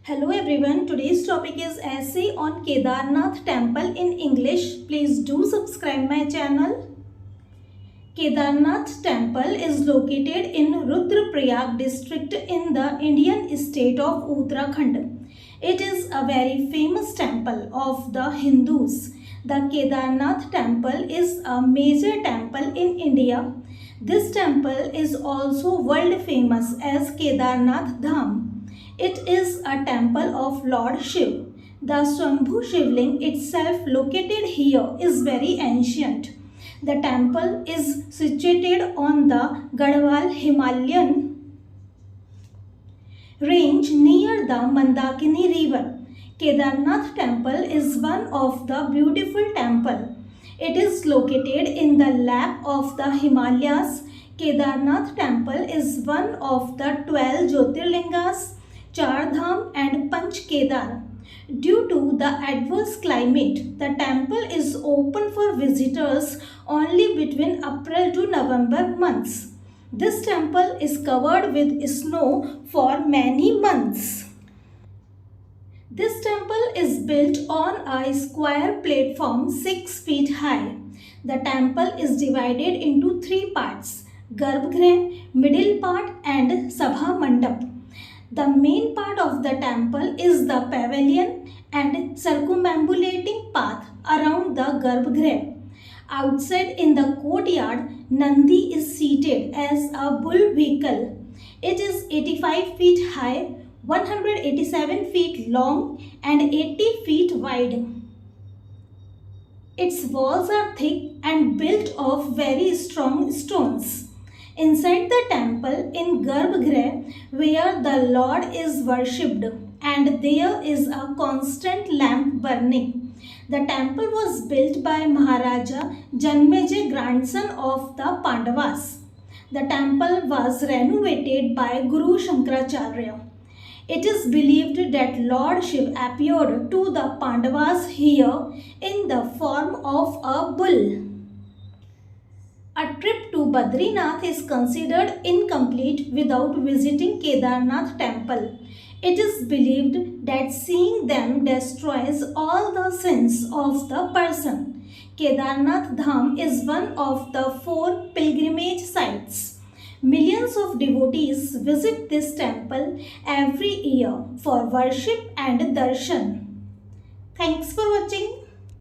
Hello everyone, today's topic is essay on Kedarnath temple in English. Please do subscribe my channel. Kedarnath temple is located in Rudraprayag district in the Indian state of Uttarakhand. It is a very famous temple of the Hindus. The Kedarnath temple is a major temple in India. This temple is also world famous as Kedarnath Dham. It is a temple of Lord Shiv. The Swambhu Shivling itself located here is very ancient. The temple is situated on the Garhwal Himalayan range near the Mandakini river. Kedarnath temple is one of the beautiful temple. It is located in the lap of the Himalayas. Kedarnath temple is one of the 12 Jyotirlingas, Char Dham and Panch Kedar. Due to the adverse climate, the temple is open for visitors only between April to November months. This temple is covered with snow for many months. This temple is built on a square platform 6 feet high. The temple is divided into 3 parts: Garbhagriha, middle part and Sabha Mandap. The main part of the temple is the pavilion and circumambulating path around the Garbhagriha. Outside in the courtyard, Nandi is seated as a bull vehicle. It is 85 feet high, 187 feet long and 80 feet wide. Its walls are thick and built of very strong stones. Inside the temple in Garbhagriha, where the Lord is worshipped, and there is a constant lamp burning. The temple was built by Maharaja Janmejay, grandson of the Pandavas. The temple was renovated by Guru Shankaracharya. It is believed that Lord Shiv appeared to the Pandavas here in the form of a bull. A trip to Badrinath is considered incomplete without visiting Kedarnath temple. It is believed that seeing them destroys all the sins of the person. Kedarnath Dham is one of the 4 pilgrimage sites. Millions of devotees visit this temple every year for worship and darshan. Thanks for watching.